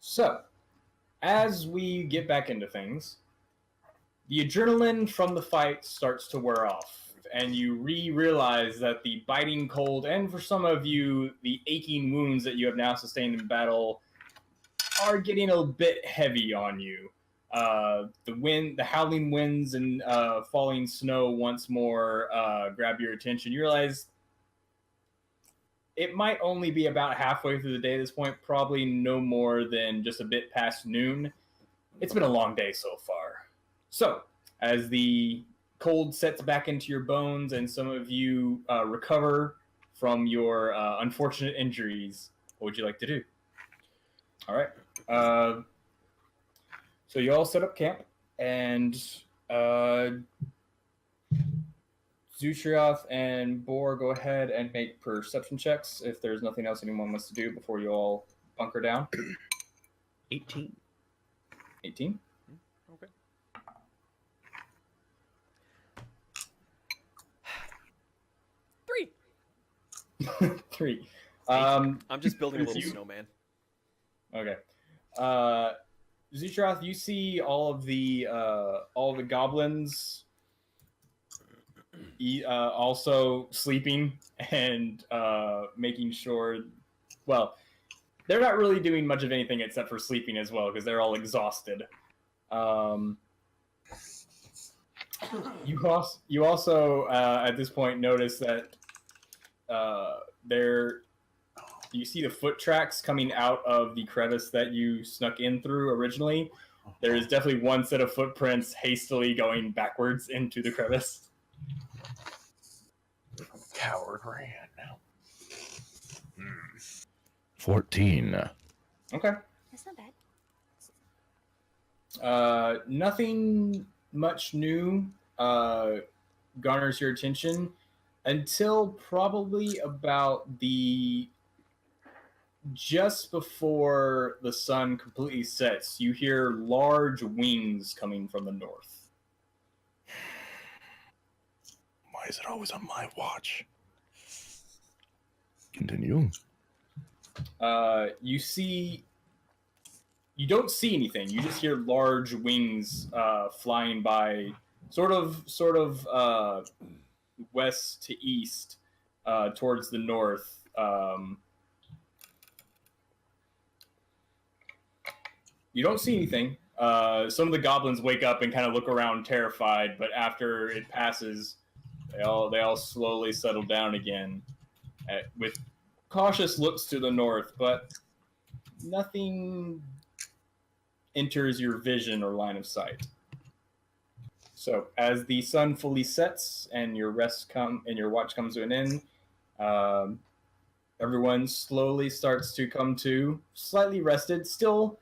So, as we get back into things, the adrenaline from the fight starts to wear off, and you realize that the biting cold, and for some of you, the aching wounds that you have now sustained in battle, are getting a bit heavy on you. The howling winds, and falling snow once more grab your attention. You realize it might only be about halfway through the day at this point, probably no more than just a bit past noon. It's been a long day so far. So, as the cold sets back into your bones and some of you recover from your unfortunate injuries, what would you like to do? All right. So you all set up camp, and Zutrioth and Boar, go ahead and make perception checks if there's nothing else anyone wants to do before you all bunker down. 18. 18? Okay. 3. 3. I'm just building a little snowman. Okay. Zutroth, you see all of the goblins also sleeping and making sure. Well, they're not really doing much of anything except for sleeping as well because they're all exhausted. You also at this point notice that you see the foot tracks coming out of the crevice that you snuck in through originally. There is definitely one set of footprints hastily going backwards into the crevice. Coward ran now. 14. Okay. That's not bad. Nothing much new garners your attention until probably about just before the sun completely sets. You hear large wings coming from the north. Why is it always on my watch? Continue. You don't see anything. You just hear large wings flying by, sort of west to east, towards the north. You don't see anything. Some of the goblins wake up and kind of look around terrified, but after it passes, they all slowly settle down again, with cautious looks to the north, but nothing enters your vision or line of sight. So, as the sun fully sets and your watch comes to an end, everyone slowly starts to come to, slightly rested, still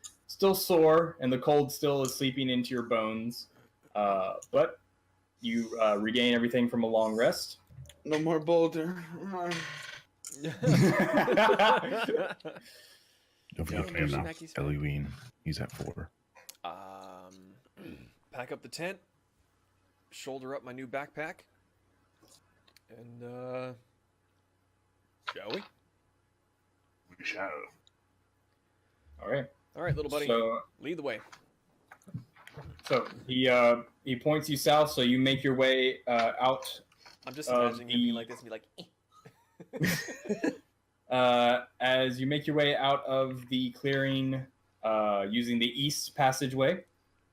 sore, and the cold still is seeping into your bones. But you regain everything from a long rest. No more boulder. Don't forget to name Eluine. He's at 4. Pack up the tent, shoulder up my new backpack, and shall we? We shall. All right. All right, little buddy. So, lead the way. So he points you south. So you make your way out. I'm just imagining him being like this and be like. As you make your way out of the clearing, using the east passageway,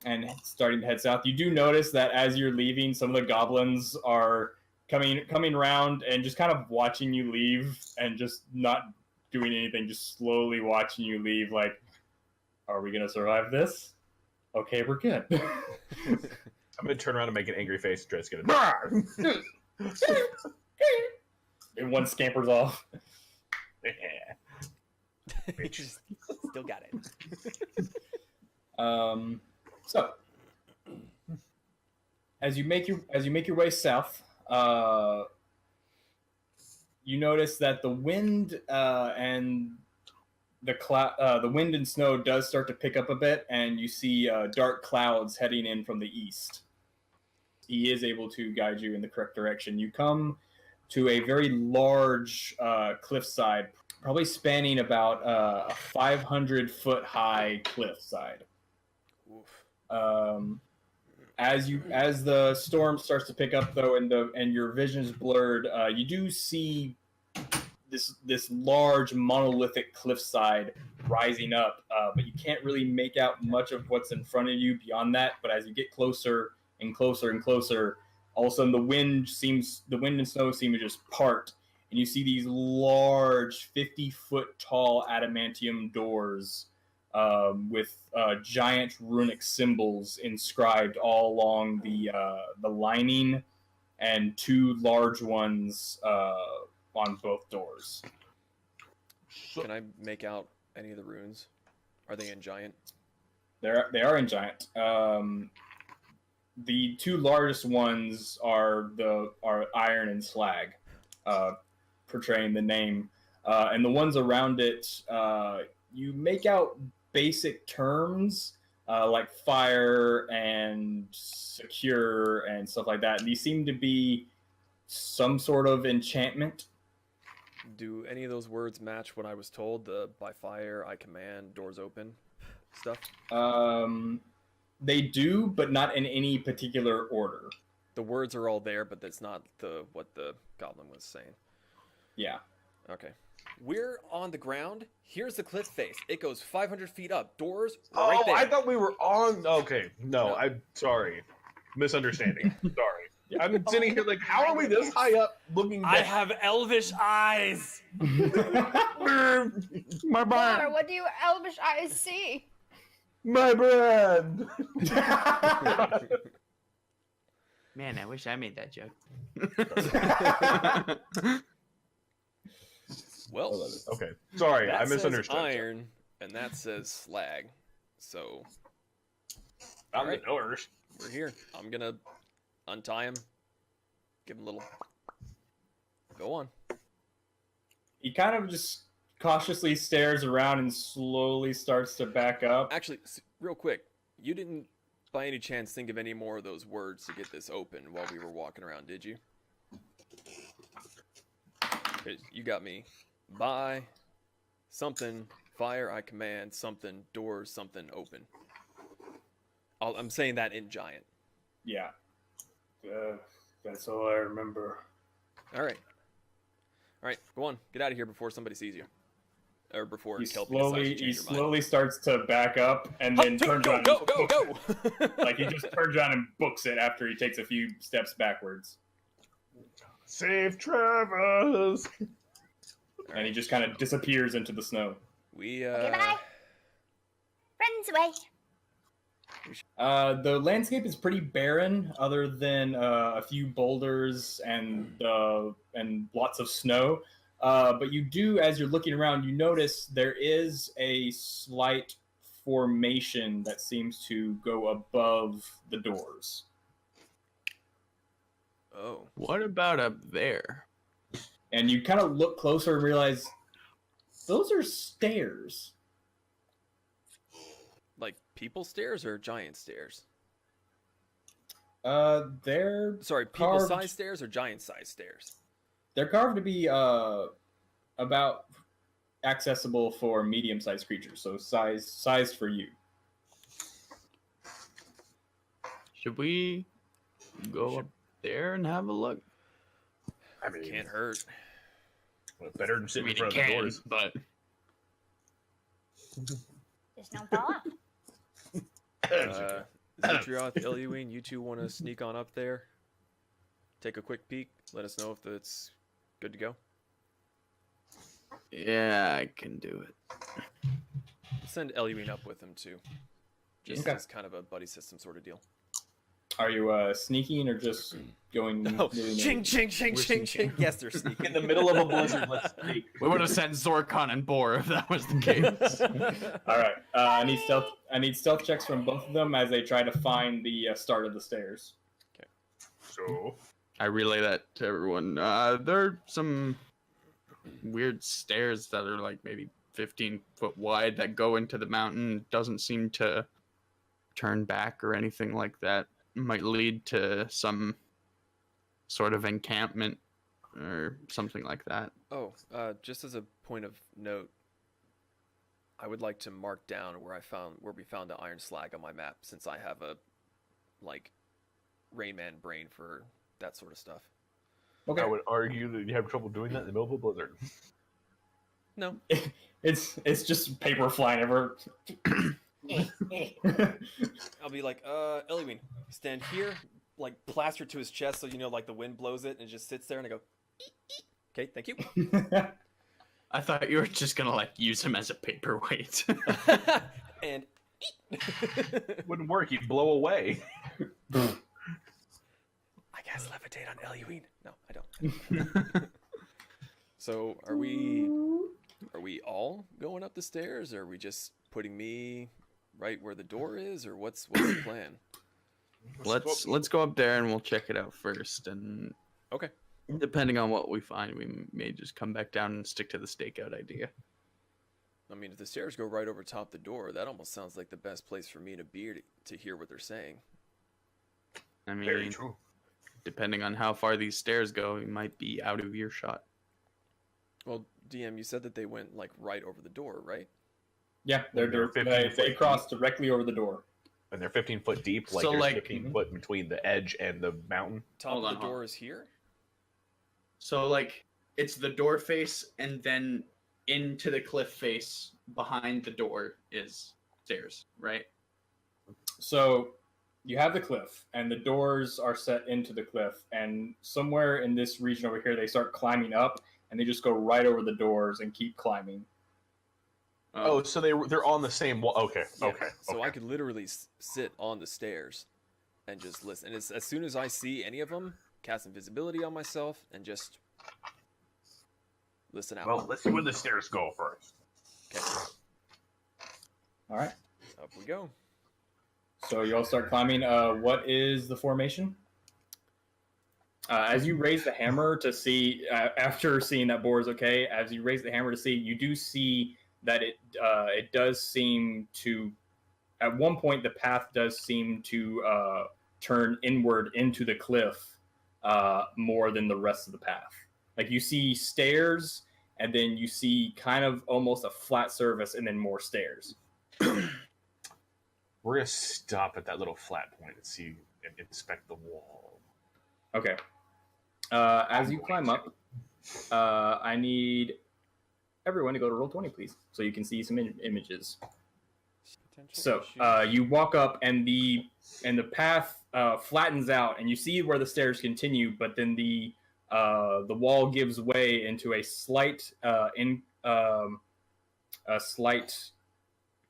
and starting to head south, you do notice that as you're leaving, some of the goblins are coming around and just kind of watching you leave, and just not doing anything, just slowly watching you leave. Like, are we gonna survive this? Okay, we're good. I'm gonna turn around and make an angry face. Dre's gonna. And one scampers off. Still got it. So, as you make your way south, you notice that the wind and the wind and snow does start to pick up a bit, and you see dark clouds heading in from the east. He is able to guide you in the correct direction. You come to a very large cliffside probably spanning about a 500-foot high cliffside. As the storm starts to pick up, though, and your vision is blurred, you do see this large monolithic cliffside rising up, but you can't really make out much of what's in front of you beyond that. But as you get closer and closer and closer, all of a sudden the wind and snow seem to just part, and you see these large 50-foot tall adamantium doors with giant runic symbols inscribed all along the lining, and two large ones on both doors. Can I make out any of the runes? Are they in giant? They are in giant. The two largest ones are iron and slag, portraying the name, and the ones around it, you make out basic terms like fire and secure and stuff like that. And these seem to be some sort of enchantment. Do any of those words match what I was told? The by fire, I command, doors open stuff? They do, but not in any particular order. The words are all there, but that's not what the goblin was saying. Yeah. Okay. We're on the ground. Here's the cliff face. It goes 500 feet up. Doors right there. I thought we were on... Okay, no. I'm sorry. Misunderstanding. Sorry. I'm sitting here like, how are we this high up looking down? I have elvish eyes. My brand. What do you elvish eyes see? My brand. Man, I wish I made that joke. Well, okay. Sorry, that I misunderstood. says iron, and that says slag. So, Found right. the doors. We're here. I'm gonna untie him. Give him a little. Go on. He kind of just cautiously stares around and slowly starts to back up. Actually, real quick, you didn't by any chance think of any more of those words to get this open while we were walking around, did you? 'Cause you got me. By something, fire, I command, something, doors, something, open. I'm saying that in giant. Yeah. That's all I remember. All right. All right, go on. Get out of here before somebody sees you. Or before He Kelpie decides to slowly change your mind. starts to back up and then turns around. Go! Like he just turns around and books it after he takes a few steps backwards. Safe travels. And he just kind of disappears into the snow. We Goodbye. Friends away. The landscape is pretty barren, other than a few boulders and lots of snow. But you do, as you're looking around, you notice there is a slight formation that seems to go above the doors. Oh. What about up there? And you kind of look closer and realize those are stairs. Like people stairs or giant stairs? They're Sorry, people size stairs or giant size stairs? They're carved to be about accessible for medium-sized creatures, so sized for you. Should we go up there and have a look? I mean, Can't hurt. well, better than sitting in front it of the can, doors. but Just don't fall off. Zutrioth, Eliween, you two want to sneak on up there? Take a quick peek. Let us know if it's good to go. yeah, I can do it. Send Eliween up with him too. Just Okay. as kind of a buddy system sort of deal. Are you sneaking or just going? Oh, willy-nilly? ching, ching, ching, We're ching, sneaking. ching. Yes, they're sneaking. In the middle of a blizzard, let's sneak. We would have sent Zorkon and Boar if that was the case. All right. I need stealth checks from both of them as they try to find the start of the stairs. So, I relay that to everyone. There are some weird stairs that are like maybe 15 foot wide that go into the mountain. Doesn't seem to turn back or anything like that. Might lead to some sort of encampment or something like that. Oh, just as a point of note, I would like to mark down where we found the iron slag on my map, since I have a Rain Man brain for that sort of stuff. Okay. I would argue that you have trouble doing that in the middle of a blizzard. No. It's just paper flying everywhere. I'll be like, Eliween, stand here, like plaster to his chest, so like the wind blows it and it just sits there, and I go, okay, thank you. I thought you were just gonna use him as a paperweight. And Wouldn't work. You'd blow away. I guess levitate on Eliween. No, I don't. So are we all going up the stairs, or are we just putting me right where the door is, or what's the plan? Let's go up there and we'll check it out first, and Okay. depending on what we find, we may just come back down and stick to the stakeout idea. I mean, if the stairs go right over top the door, that almost sounds like the best place for me to be to hear what they're saying. I Very mean, true. depending on how far these stairs go, we might be out of earshot. Well, DM, you said that they went right over the door, right? Yeah, They're they cross directly over the door. And they're 15 foot deep. So, There's like- 15 foot between the edge and the mountain. Top Hold of on, the hold door on. is here? So, it's the door face, and then into the cliff face behind the door is stairs, right? So you have the cliff, and the doors are set into the cliff, and somewhere in this region over here, they start climbing up, and they just go right over the doors and keep climbing. Oh, so they're on the same wall. Okay, Yeah. okay. So okay. I could literally sit on the stairs and just listen. And as soon as I see any of them, cast invisibility on myself and just listen out. Well, let's see where the stairs go first. Okay, All right. up we go. So you all start climbing. What is the formation? As you raise the hammer to see, after seeing that boar is okay, as you raise the hammer to see, you do see that it does seem to, at one point, the path does seem to turn inward into the cliff more than the rest of the path. Like you see stairs, and then you see kind of almost a flat surface, and then more stairs. We're going to stop at that little flat point and see and inspect the wall. Okay. As you climb up, I need everyone to go to roll 20, please, so you can see some images. So you walk up, and the path flattens out, and you see where the stairs continue, but then the wall gives way into a slight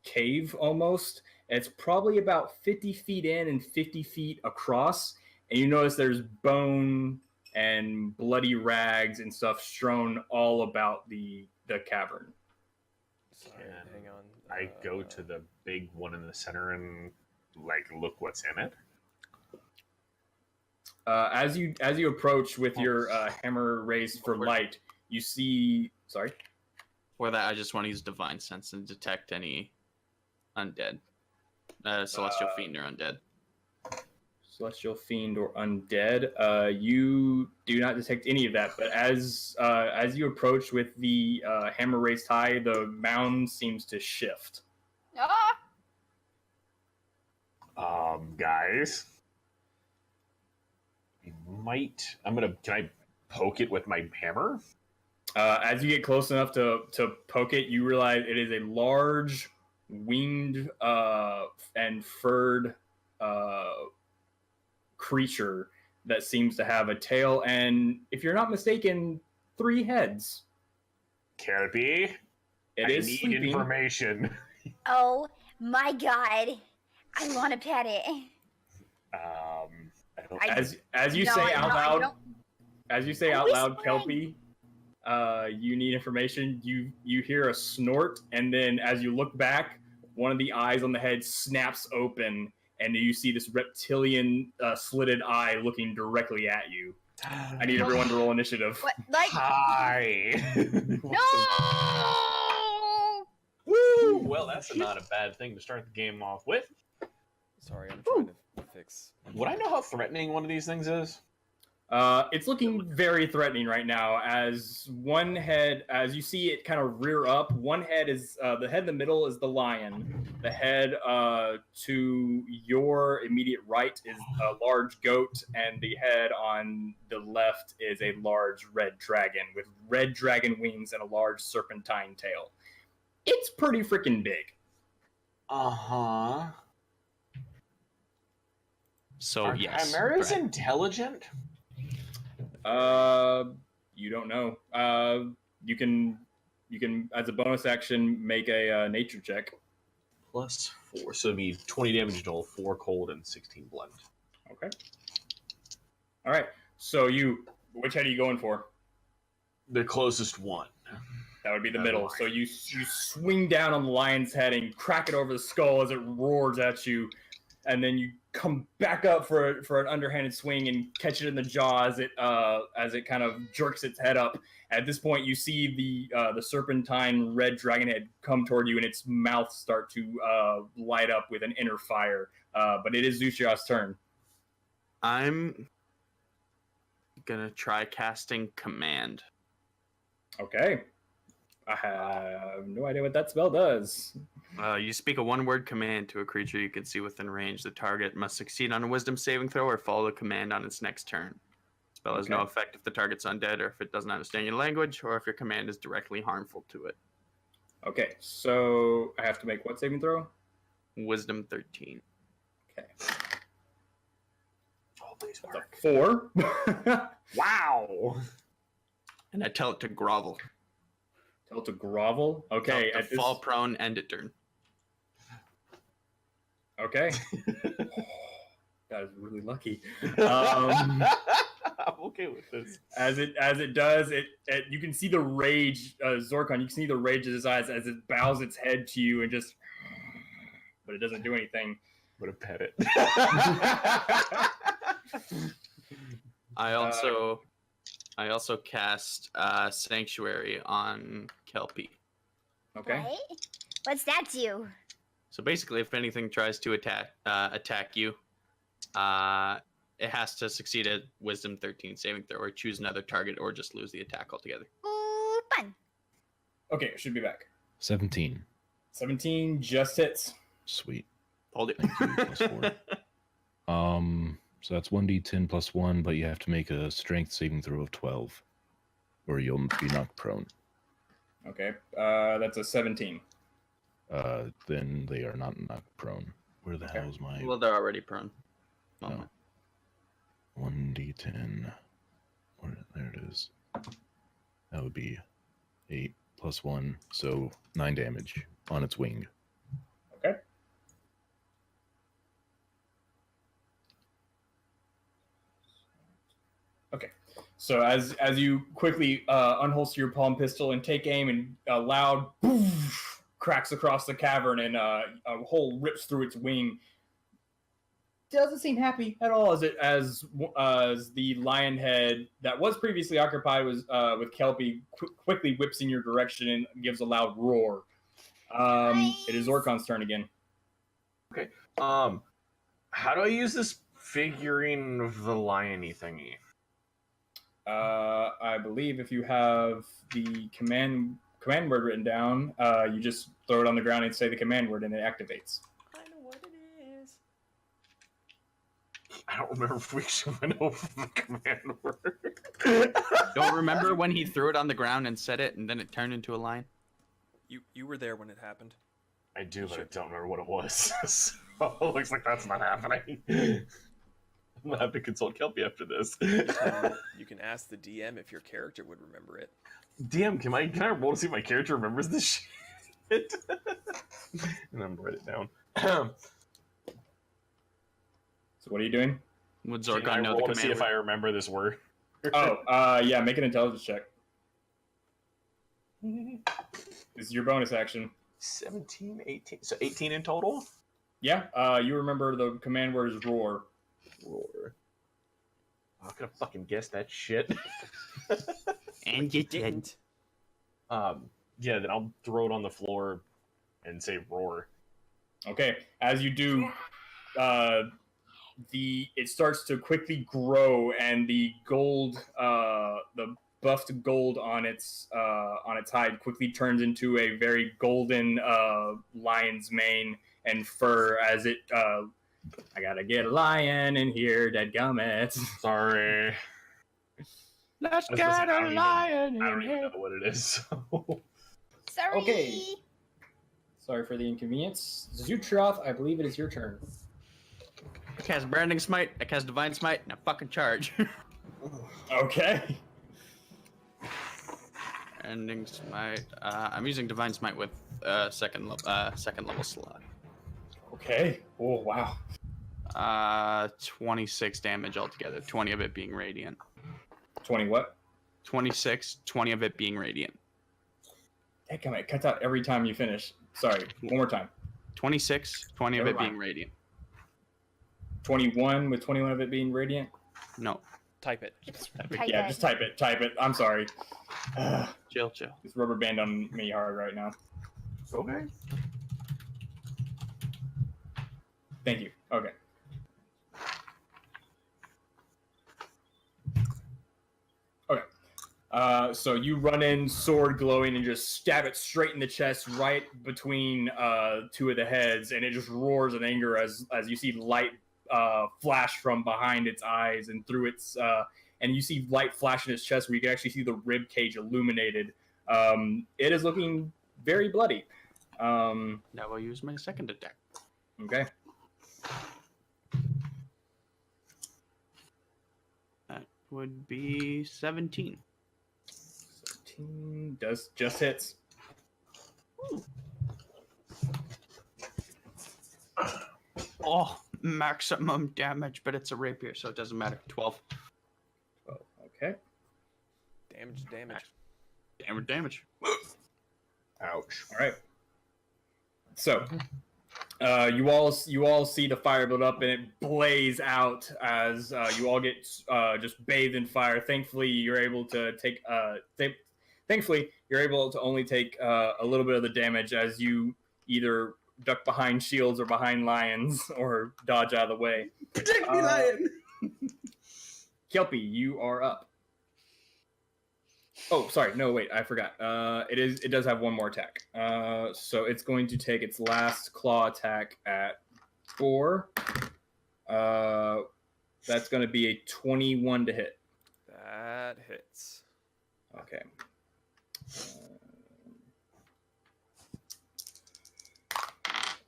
cave almost. It's probably about 50 feet in and 50 feet across, and you notice there's bone and bloody rags and stuff strewn all about the cavern. Sorry, Can hang on. I go to the big one in the center and look what's in it. As you approach with your hammer raised for light, you see. Sorry. For that, I just want to use Divine Sense and detect any undead. Celestial Fiend or undead. Celestial Fiend or undead. You do not detect any of that, but as you approach with the hammer raised high, the mound seems to shift. Guys, can I poke it with my hammer? As you get close enough to poke it, you realize it is a large, winged and furred creature that seems to have a tail and, if you're not mistaken, 3 heads. Can it be? It is need sleeping. information. Oh my god. I want to pet it. I don't. As you No, say I out don't- I loud, don't- as you say I'm out loud, whispering. Kelpie, you need information. You hear a snort, and then as you look back, one of the eyes on the head snaps open, and you see this reptilian slitted eye looking directly at you. I need everyone to roll initiative. What? Like, Hi. no! Woo! Well, that's not a bad thing to start the game off with. Sorry, I'm trying to fix. Would I know how threatening one of these things is? It's looking very threatening right now. As you see it kind of rear up. One head is the head in the middle is the lion. The head to your immediate right is a large goat, and the head on the left is a large red dragon with red dragon wings and a large serpentine tail. It's pretty freaking big. So yes, chimeras intelligent? You don't know. You can as a bonus action make a nature check. +4, so it'd be 20 damage total, 4 cold and 16 blunt. Okay. All right. So which head are you going for? The closest one. That would be the middle. So you swing down on the lion's head and crack it over the skull as it roars at you, and then you come back up for an underhanded swing and catch it in the jaw as it kind of jerks its head up. At this point, you see the serpentine red dragon head come toward you, and its mouth start to light up with an inner fire. But it is Zushia's turn. I'm gonna try casting Command. Okay. I have no idea what that spell does. You speak a one-word command to a creature you can see within range. The target must succeed on a wisdom saving throw or follow the command on its next turn. The spell has no effect if the target's undead or if it doesn't understand your language or if your command is directly harmful to it. Okay, so I have to make what saving throw? Wisdom 13. Okay. Oh, please That's work. a 4. Wow! And I tell it to grovel. Tell it to grovel? Okay. Tell it to fall prone, end it turn. Okay. That is really lucky. I'm okay with this. As it does, you can see the rage, Zorkon. You can see the rage in his eyes as it bows its head to you and just, but it doesn't do anything. I'm gonna pet it. I also cast Sanctuary on Kelpie. Okay. What? What's that do? So basically, if anything tries to attack you, it has to succeed a Wisdom 13 saving throw, or choose another target, or just lose the attack altogether. Ooh, fun. Okay, it should be back. 17. 17 just hits. Sweet. Hold it. Thank you, +4. So that's 1d10 plus 1, but you have to make a strength saving throw of 12, or you'll be knocked prone. Okay, that's a 17. Then they are not knocked prone. Where the hell is my... Well, they're already prone. No. 1d10. There it is. That would be 8 plus 1, so 9 damage on its wing. Okay. Okay. So as you quickly unholster your palm pistol and take aim, and a loud poof cracks across the cavern, and a hole rips through its wing. Doesn't seem happy at all as the lion head that was previously occupied with Kelpie quickly whips in your direction and gives a loud roar. It is Orcon's turn again. Okay. How do I use this figurine of the lion-y thingy? I believe if you have the command word written down, you just throw it on the ground and say the command word, and it activates. I know what it is. I don't remember if we went over the command word. Don't remember when he threw it on the ground and said it, and then it turned into a lion? You were there when it happened. I do, but I don't remember what it was. So it looks like that's not happening. I'm gonna have to consult Kelpie after this. You can ask the DM if your character would remember it. DM, can I roll to see if my character remembers this shit? And I'm gonna write it down. So what are you doing? Would Can I Zorkon know the roll command to see if I word? remember this word? Yeah, make an intelligence check. This is your bonus action. 17, 18. So 18 in total? Yeah, you remember the command word is roar. Roar. I could have fucking guessed that shit. And you didn't. Yeah, then I'll throw it on the floor and say roar. Okay, as you do, it starts to quickly grow, and the gold, the buffed gold on its hide quickly turns into a very golden lion's mane and fur as it. I gotta get a lion in here, dadgummit. Sorry. Let's I was get gonna say, a lion I don't in even here. know what it is. So. Sorry. Okay. Sorry for the inconvenience. Zutroth, I believe it is your turn. I cast Branding Smite, I cast Divine Smite, and I fucking charge. Okay. Branding Smite. I'm using Divine Smite with second level slot. Okay. Oh wow. 26 damage altogether. 20 of it being radiant. 20 what? 26, 20 of it being radiant. Hey, come on, it cuts out every time you finish. Sorry, one more time. 26, 20 of Never it being mind. radiant. 21 with 21 of it being radiant. No, Type it. Type Yeah, it. just type it. Type it. I'm sorry. chill. This rubber band on me hard right now. Okay. Thank you. Okay. Okay. So you run in, sword glowing, and just stab it straight in the chest, right between two of the heads, and it just roars in anger as you see light flash from behind its eyes and through its, and you see light flash in its chest where you can actually see the rib cage illuminated. It is looking very bloody. Now I'll use my second attack. Okay. That would be 17. 17 does just hits. Oh, maximum damage, but it's a rapier, so it doesn't matter. 12. 12. Okay. Damage. Damage. Ouch. All right. So, you all see the fire build up and it blaze out as you all get just bathed in fire. Thankfully, you're able to take. Thankfully, you're able to only take a little bit of the damage as you either duck behind shields or behind lions or dodge out of the way. Protect me, lion! Kelpie, you are up. Oh, sorry. No, wait. I forgot. It does have one more attack. So it's going to take its last claw attack at 4. That's going to be a 21 to hit. That hits. Okay.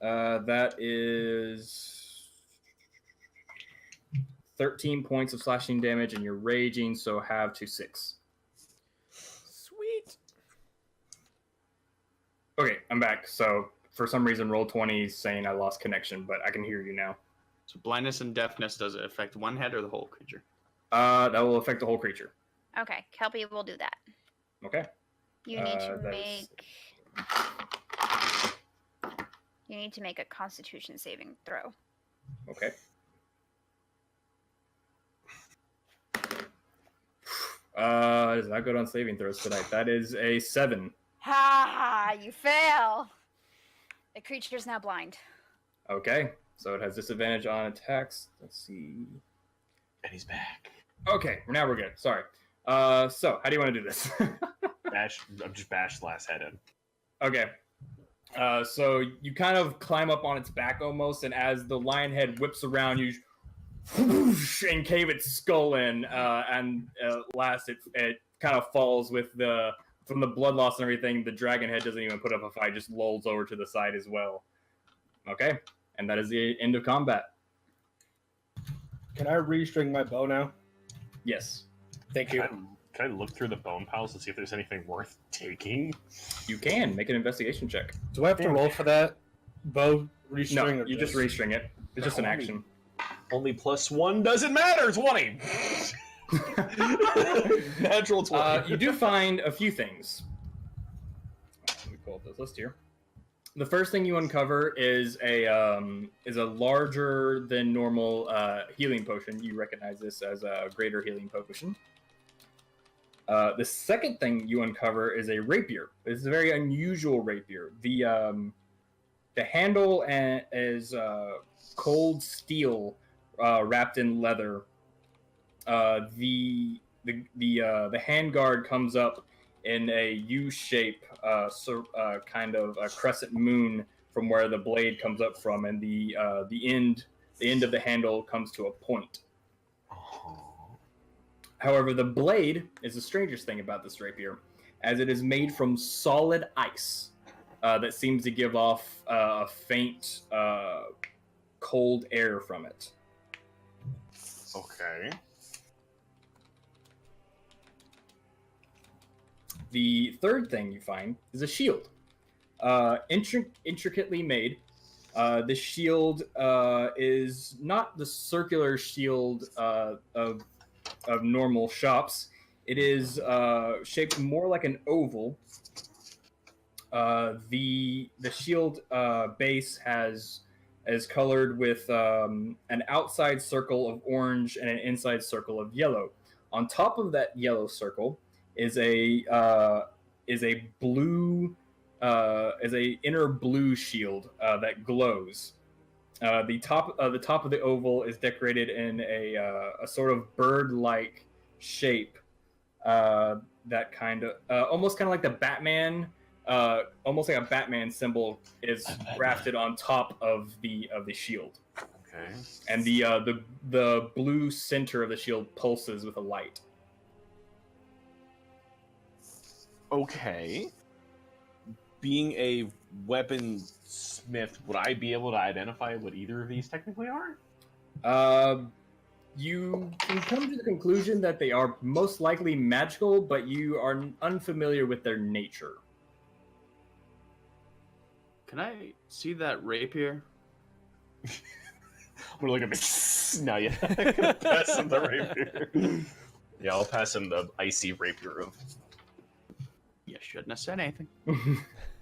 That is 13 points of slashing damage, and you're raging, so halve to 6. Sweet. Okay, I'm back. So for some reason, roll 20 is saying I lost connection, but I can hear you now. So blindness and deafness, does it affect one head or the whole creature? That will affect the whole creature. Okay, Kelpie will do that. Okay. You need to that make. is- You need to make a Constitution saving throw. Okay. Does not good on saving throws tonight. That is a 7. Ha! You fail. The creature's now blind. Okay. So it has disadvantage on attacks. Let's see. And he's back. Okay, now we're good. Sorry. So how do you want to do this? I'm just bash last head in. Okay. So you kind of climb up on its back almost, and as the lion head whips around, you whoosh, and cave its skull in, and last it kind of falls with from the blood loss and everything. The dragon head doesn't even put up a fight; just lolls over to the side as well. Okay, and that is the end of combat. Can I restring my bow now? Yes, Thank you. Can I look through the bone piles to see if there's anything worth taking? you can make an investigation check. Do I have to roll for that? Bow restring? No, or you just restring it. It's just an Only- action. Only +1 doesn't matter. 20. Natural 20. You do find a few things. Let me pull up this list here. The first thing you uncover is a larger than normal healing potion. You recognize this as a greater healing potion. The second thing you uncover is a rapier. It's a very unusual rapier. The handle is cold steel wrapped in leather. The handguard comes up in a U shape, kind of a crescent moon from where the blade comes up from, and the end of the handle comes to a point. However, the blade is the strangest thing about this rapier, as it is made from solid ice that seems to give off a faint, cold air from it. Okay. The third thing you find is a shield, intricately made. The shield is not the circular shield of normal shops. It is shaped more like an oval. The shield base is colored with an outside circle of orange and an inside circle of yellow. On top of that yellow circle is a blue inner blue shield that glows. The top of the oval is decorated in a sort of bird-like shape that kind of almost kind of like the Batman, almost like a Batman symbol is grafted on top of the shield. Okay. And the blue center of the shield pulses with a light. Okay. Being a weaponsmith, would I be able to identify what either of these technically are? You can come to the conclusion that they are most likely magical, but you are unfamiliar with their nature. Can I see that rapier? I'm gonna look at me. No, yeah. I'm gonna pass him the rapier. Yeah, I'll pass him the icy rapier of. You shouldn't have said anything.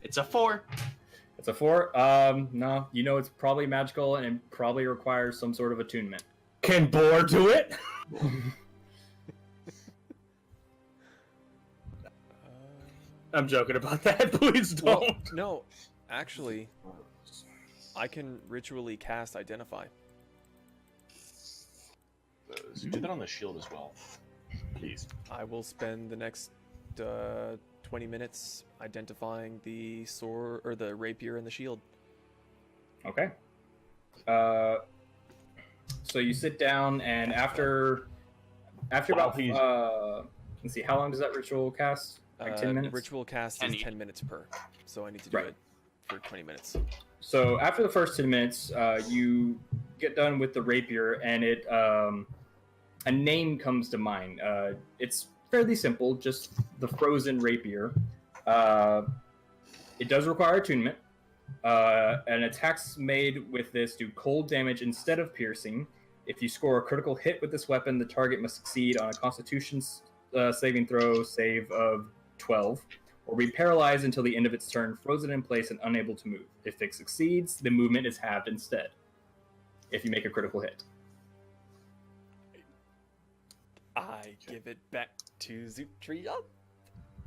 It's a 4. It's a 4. No, you know it's probably magical and it probably requires some sort of attunement. Can Boar do it? I'm joking about that. Please don't. Well, no, actually, I can ritually cast Identify. So do that on the shield as well, please. I will spend the next 20 minutes identifying the sword or the rapier and the shield. Okay. So you sit down, and after about let's see, how long does that ritual cast? Like 10 minutes. Ritual cast is 10 minutes per, so I need to do it for 20 minutes. So after the first 10 minutes, you get done with the rapier, and a name comes to mind. It's fairly simple, just the frozen rapier. It does require attunement. And attacks made with this do cold damage instead of piercing. If you score a critical hit with this weapon, the target must succeed on a Constitution saving throw save of 12, or be paralyzed until the end of its turn, frozen in place and unable to move. If it succeeds, the movement is halved instead, if you make a critical hit. I give it back to Zootria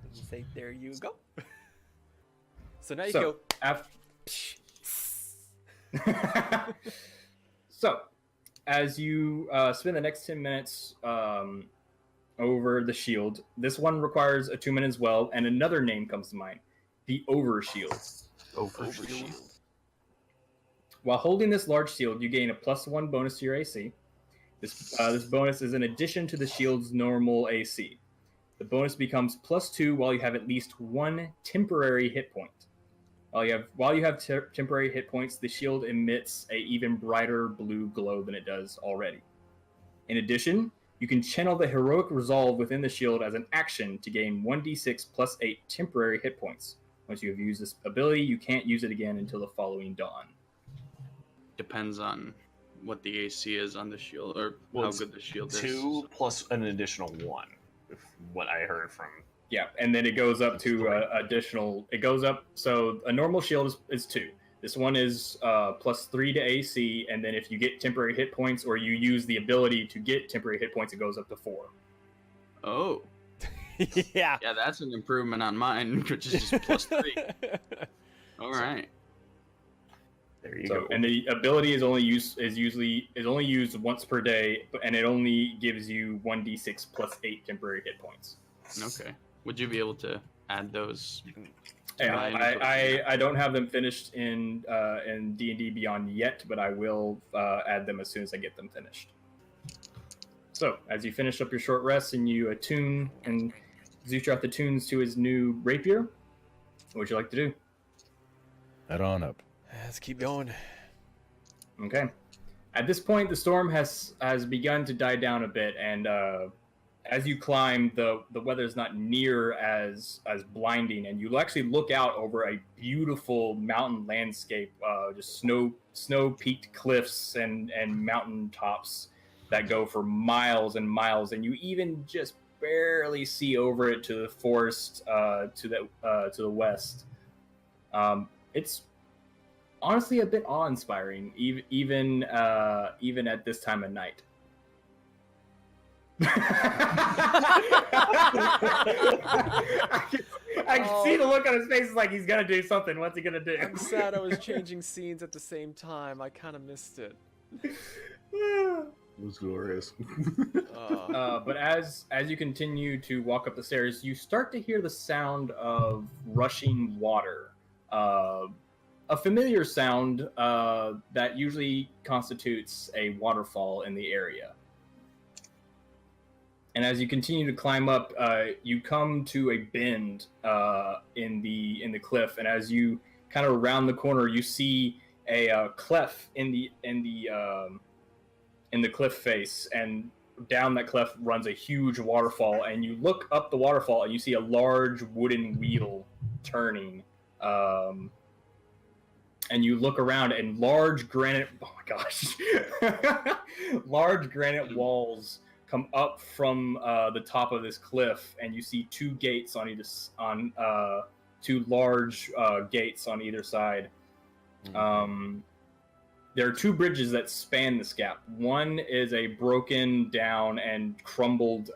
and say, there you go. So now you go. So, as you spend the next 10 minutes over the shield, this one requires attunement as well, and another name comes to mind, the Overshield. Overshield. While holding this large shield, you gain a +1 bonus to your AC. This bonus is in addition to the shield's normal AC. The bonus becomes +2 while you have at least 1 temporary hit point. While you have temporary hit points, the shield emits a even brighter blue glow than it does already. In addition, you can channel the heroic resolve within the shield as an action to gain 1d6 +8 temporary hit points. Once you have used this ability, you can't use it again until the following dawn. Depends on what the AC is on the shield, or how good the shield is. 2 plus an additional 1, if what I heard from. Yeah, and then it goes up to additional. It goes up. So a normal shield is 2. This one is +3 to AC, and then if you get temporary hit points or you use the ability to get temporary hit points, it goes up to 4. Oh. Yeah. Yeah, that's an improvement on mine, which is just +3. All right. There you So, go. and the ability is only used once per day, and it only gives you 1d6 plus 8 temporary hit points. Okay. Would you be able to add those? Yeah, Right. I don't have them finished in D&D Beyond yet, but I will add them as soon as I get them finished. So, as you finish up your short rest and you attune and Zutroth attunes to his new rapier, what would you like to do? Head on up. Let's keep going. Okay. At this point, the storm has begun to die down a bit, and as you climb, the weather is not near as blinding, and you actually look out over a beautiful mountain landscape, just snow-peaked cliffs and mountain tops that go for miles and miles, and you even just barely see over it to the forest to the west. It's honestly a bit awe-inspiring, even at this time of night. I can see the look on his face. It's like he's gonna do something. What's he gonna do? I'm sad I was changing scenes at the same time. I kind of missed it. It was glorious. But as you continue to walk up the stairs, you start to hear the sound of rushing water. A familiar sound that usually constitutes a waterfall in the area. And as you continue to climb up, you come to a bend in the cliff, and as you kind of round the corner, you see a cleft in the cliff face, and down that cleft runs a huge waterfall. And you look up the waterfall, and you see a large wooden wheel turning. And you look around, and large granite walls come up from the top of this cliff, and you see two gates two large gates on either side. There are two bridges that span this gap. One is a broken down and crumbled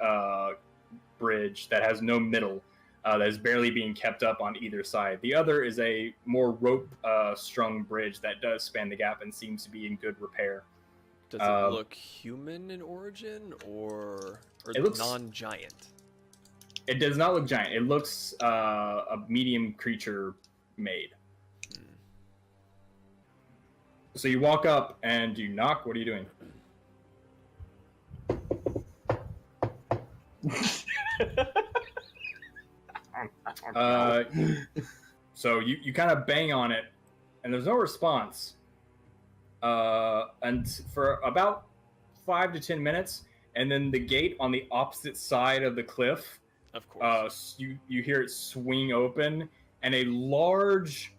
bridge that has no middle, that is barely being kept up on either side. The other is a more rope-strung bridge that does span the gap and seems to be in good repair. Does it look human in origin, or it looks non-giant? It does not look giant. It looks a medium creature made. So you walk up and you knock. What are you doing? So you kind of bang on it, and there's no response. And for about 5 to 10 minutes, and then the gate on the opposite side of the cliff, Of course. you hear it swing open, and a large,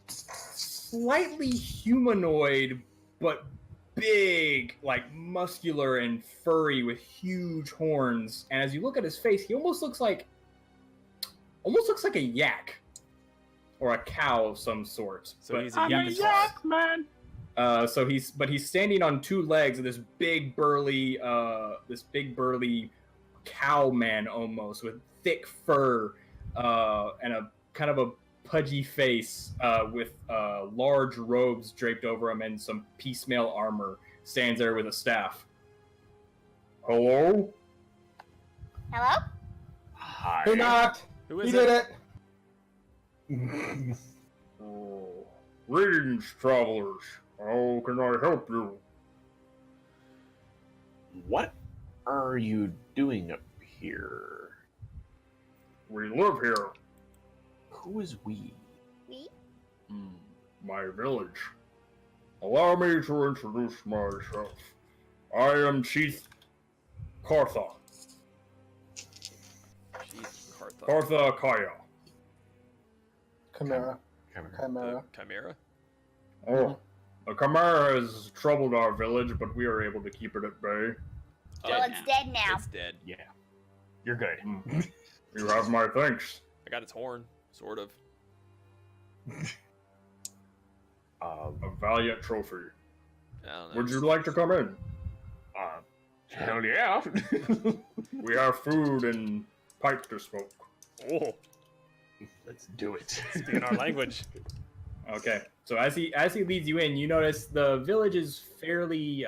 slightly humanoid, but big, like muscular and furry with huge horns. And as you look at his face, he almost looks like a yak or a cow of some sort. So but he's a yak. Yak man. So he's standing on two legs, and this big burly cow man almost, with thick fur and a kind of a pudgy face with large robes draped over him and some piecemeal armor, stands there with a staff. Hello? Hello? Hi. He knocked. Who He is did it? it. Greetings, travelers. How can I help you? What are you doing up here? We live here. Who is we? We? My village. Allow me to introduce myself. I am Chief Kartha. Chief Kartha. Kartha Kaya. Chimera. The Chimera. Chimera? Oh, a chimera has troubled our village, but we are able to keep it at bay. Well, it's dead now. It's dead. Yeah. You're good. You have my thanks. I got its horn, sort of. A valiant trophy. I don't know. Would you like to come in? Hell yeah. We have food and pipe to smoke. Oh, Let's do it. speaking our language. Okay, so as he leads you in, you notice the village is fairly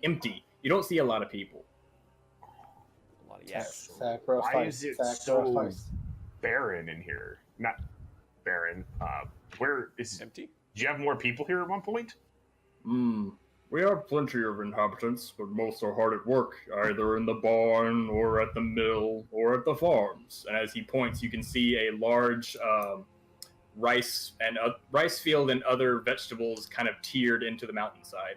empty. You don't see a lot of people. A lot of yaks. Why is it so barren in here? Not barren. Where is Empty? Do you have more people here at one point? We have plenty of inhabitants, but most are hard at work, either in the barn or at the mill or at the farms. And as he points, you can see a large rice field and other vegetables kind of tiered into the mountainside.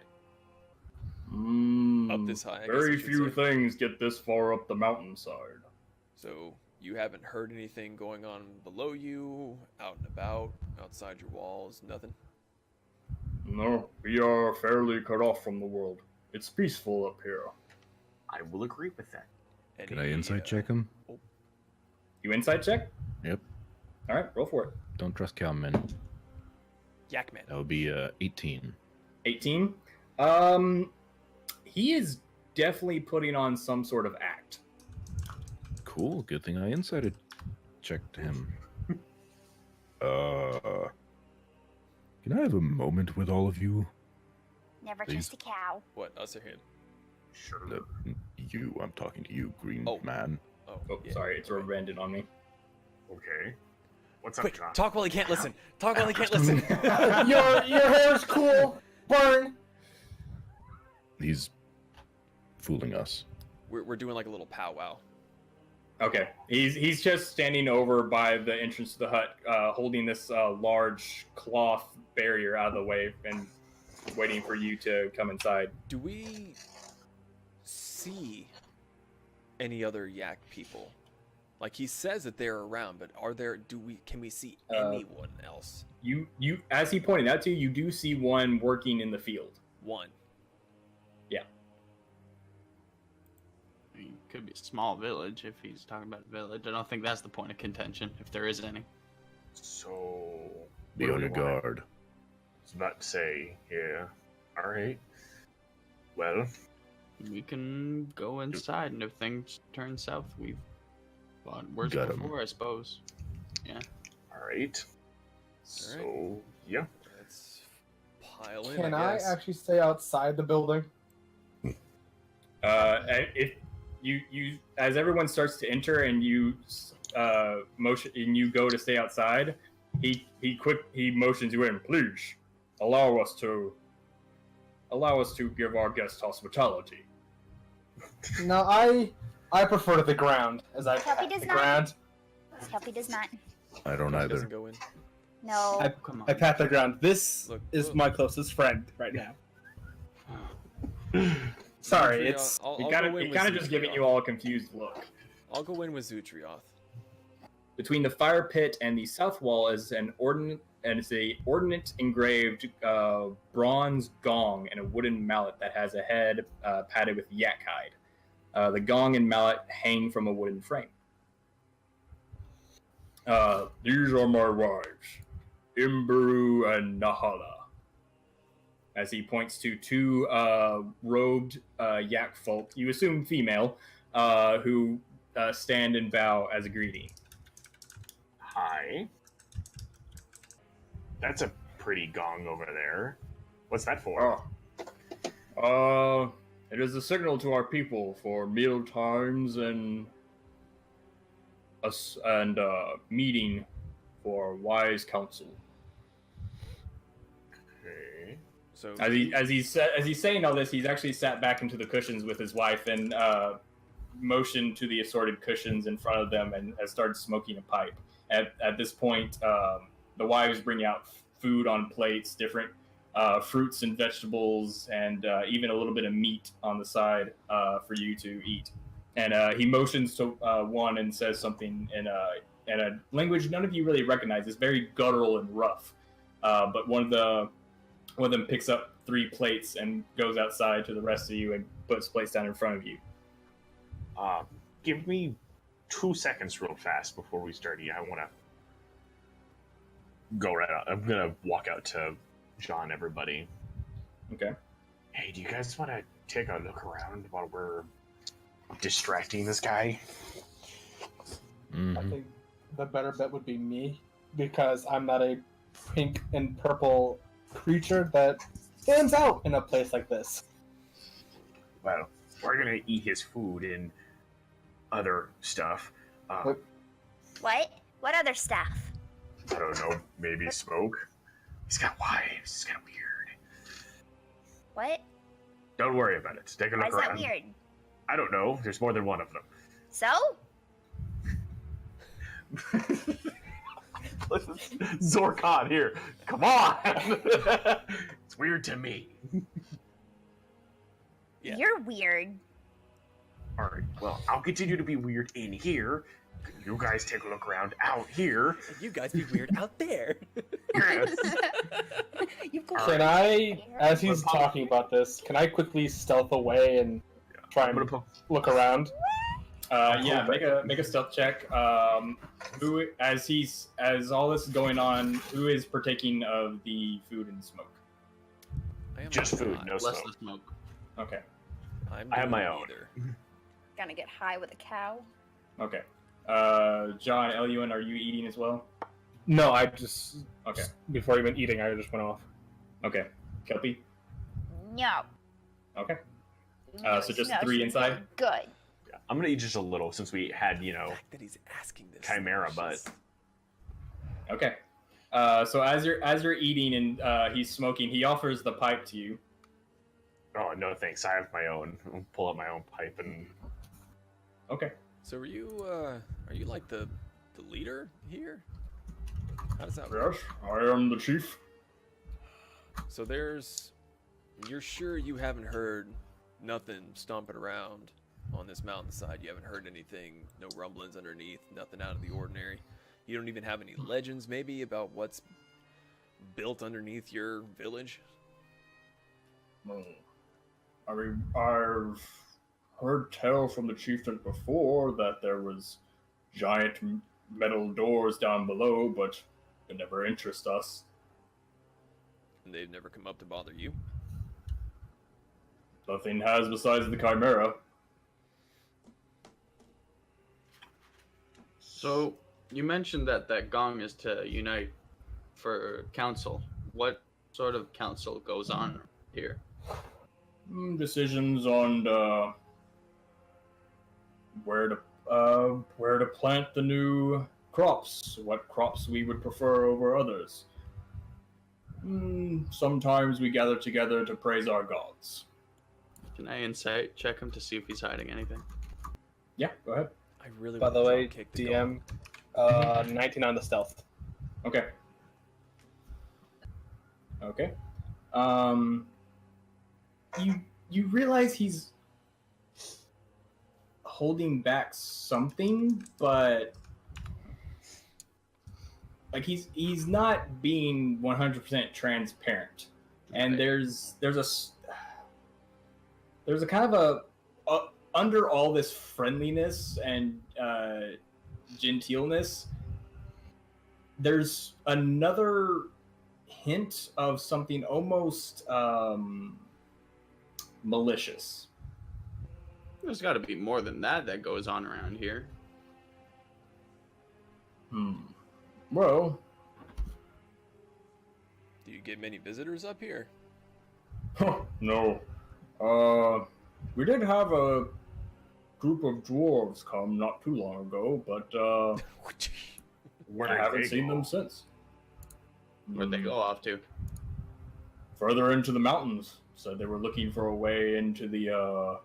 Up this high, I guess Very I should few say. things get this far up the mountainside. So you haven't heard anything going on below you, out and about, outside your walls, nothing? No, we are fairly cut off from the world. It's peaceful up here. I will agree with that. Can I insight check him? You insight check? Yep. All right, roll for it. Don't trust cowmen. Yakman. That would be 18. 18. He is definitely putting on some sort of act. Cool. Good thing I insighted checked him. Can I have a moment with all of you? Never Please. trust a cow. What, us or him? Sure. You. I'm talking to you, green Oh. man. Oh, yeah. sorry, it's rebranded on me. Okay. What's up, Quick, John? talk while he can't listen. Talk while he can't listen. Your hair's cool. Burn. He's fooling us. We're doing like a little powwow. Okay, he's just standing over by the entrance to the hut, holding this large cloth barrier out of the way and waiting for you to come inside. Do we see any other yak people? Like he says that they're around, but can we see anyone else? You as he pointed out to you, you do see one working in the field. One. Yeah. I mean, could be a small village if he's talking about a village. I don't think that's the point of contention, if there is any. So... Be what on do your we want? guard. I was about to say, yeah. Alright. Well, We can go inside, and if things turn south, we've fought worse Got 'em. before, I suppose. alright. So, yeah. Let's pile in. Can I I guess. actually stay outside the building? If you as everyone starts to enter and you motion and you go to stay outside, he motions you in. Please allow us to give our guests hospitality. No, I prefer to the ground as I Kelpie pat does the not. ground. Kelpie does not. I don't He either. doesn't go in. No. I, Come on. I pat the ground. This Look, is look. my closest friend right now. Sorry, Zutrioth, it's I'll He go kind in with of just giving Zutrioth. you all a confused look. I'll go in with Zutrioth. Between the fire pit and the south wall is an ornate engraved bronze gong and a wooden mallet that has a head padded with yak hide. The gong and mallet hang from a wooden frame. These are my wives, Imberu and Nahala. As he points to two robed yak folk, you assume female, who stand and bow as a greeting. Hi. That's a pretty gong over there. What's that for? It is a signal to our people for meal times and meeting for wise counsel. Okay. So As he's saying all this, he's actually sat back into the cushions with his wife and motioned to the assorted cushions in front of them and has started smoking a pipe. At this point, the wives bring out food on plates, different fruits and vegetables, and even a little bit of meat on the side for you to eat. And he motions to one and says something in a language none of you really recognize. It's very guttural and rough. But one of them picks up 3 plates and goes outside to the rest of you and puts plates down in front of you. Give me 2 seconds real fast before we start eating. I want to go right out. I'm going to walk out to John, everybody. Okay. Hey, do you guys want to take a look around while we're distracting this guy? I Mhm. think the better bet would be me because I'm not a pink and purple creature that stands out in a place like this? Well, we're gonna eat his food and other stuff. What? What other stuff? I don't know, maybe smoke. He's got wives. It's kind of weird. What? Don't worry about it. Take a Why look is that around. weird? I don't know. There's more than one of them. So? Zorkon, here. Come on. It's weird to me. Yeah. You're weird. All right. Well, I'll continue to be weird in here. You guys take a look around out here. You guys be weird out there. Yes. You go. Can I, as he's talking about this, can I quickly stealth away and try I'm and gonna put. look around? Yeah, make a stealth check. Who, as all this is going on, who is partaking of the food and smoke? I am Just food, not. no Less smoke. than smoke. Okay, I'm I have doing my own. neither. Gonna get high with a cow. okay. John, Eluin, are you eating as well? No, I just Okay, before even eating, I just went off. okay. Kelpie. No. Okay. No, So just no, 3 she's inside? Good. Yeah, I'm gonna eat just a little since we had, The fact that he's asking this. Chimera is butt. just- Okay. So as you're eating and he's smoking, he offers the pipe to you. Oh no, thanks. I have my own. I'll pull up my own pipe and. Okay. So are you like the leader here? How does that work? Yes, I am the chief. So you're sure you haven't heard nothing stomping around on this mountainside? You haven't heard anything, no rumblings underneath, nothing out of the ordinary? You don't even have any legends maybe about what's built underneath your village? I mean, I've heard tell from the chieftain before that there was giant metal doors down below, but it never interests us. And they've never come up to bother you? Nothing has besides the chimera. So you mentioned that gong is to unite for council. What sort of council goes on here? Decisions on where to plant the new crops, what crops we would prefer over others. Sometimes we gather together to praise our gods. Can I insight check him to see if he's hiding anything? Yeah, go ahead. I really By want the to way, kick the DM, goal. 19 on the stealth. Okay. Okay. You realize he's holding back something, but like he's not being 100% transparent. And Right. there's a kind of a under all this friendliness and genteelness, there's another hint of something almost malicious. There's got to be more than that goes on around here. Well, Do you get many visitors up here? no. We did have a group of dwarves come not too long ago, but Where I did haven't they seen go? them since. Where'd they go off to? Further into the mountains. So they were looking for a way into the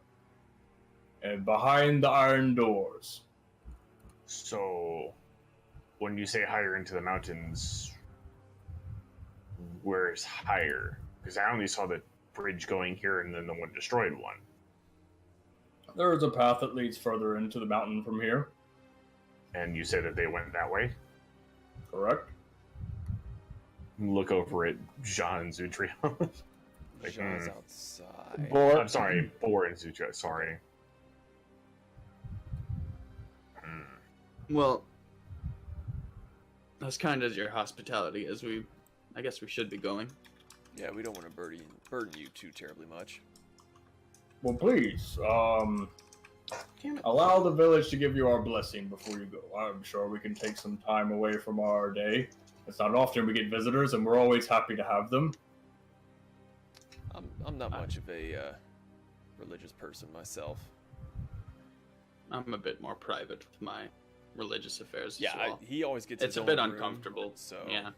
behind the iron doors. So, when you say higher into the mountains, where's higher? Because I only saw the bridge going here and then the one destroyed one. There is a path that leads further into the mountain from here. And you said that they went that way? Correct? Look over at Jean and Zutrion. Like, Jean's outside. I'm sorry, Boar and Zutrion, sorry. Well, as kind as your hospitality as I guess we should be going. Yeah, we don't want to burden you too terribly much. Well, please, Damn it. allow the village to give you our blessing before you go. I'm sure we can take some time away from our day. It's not often we get visitors, and we're always happy to have them. I'm not much of a religious person myself. I'm a bit more private with my religious affairs Yeah, as well. he always gets. It's his a bit own room, uncomfortable. So Yeah.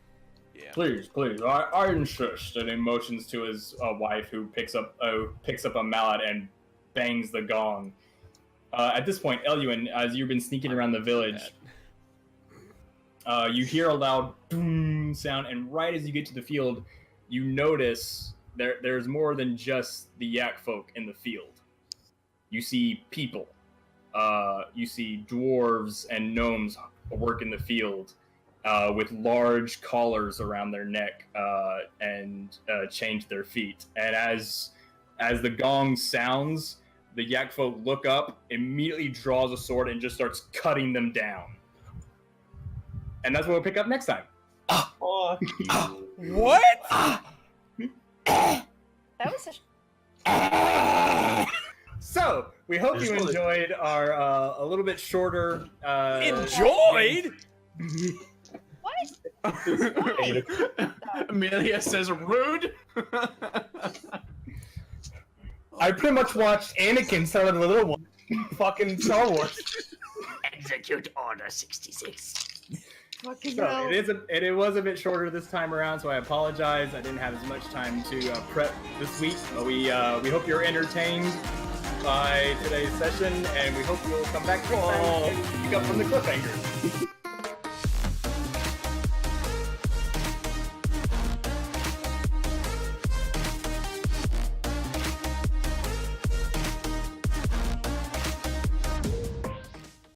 yeah. Please, I insist. And he motions to his wife, who picks up a mallet and bangs the gong. At this point, Eluin, as you've been sneaking around the village, you hear a loud boom sound, and right as you get to the field, you notice there's more than just the yak folk in the field. You see people. You see dwarves and gnomes work in the field with large collars around their neck and chained to their feet. And as the gong sounds, the yak folk look up, immediately draws a sword, and just starts cutting them down. And that's what we'll pick up next time. Fuck you. What? That was a So, we hope you enjoyed our a little bit shorter... Enjoyed? what? Amelia says rude. I pretty much watched Anakin start with a little one. Fucking Star Wars. Execute Order 66. Fucking So hell. it was a bit shorter this time around, so I apologize. I didn't have as much time to prep this week, but we hope you're entertained by today's session, and we hope you'll come back next time and pick up from the cliffhanger.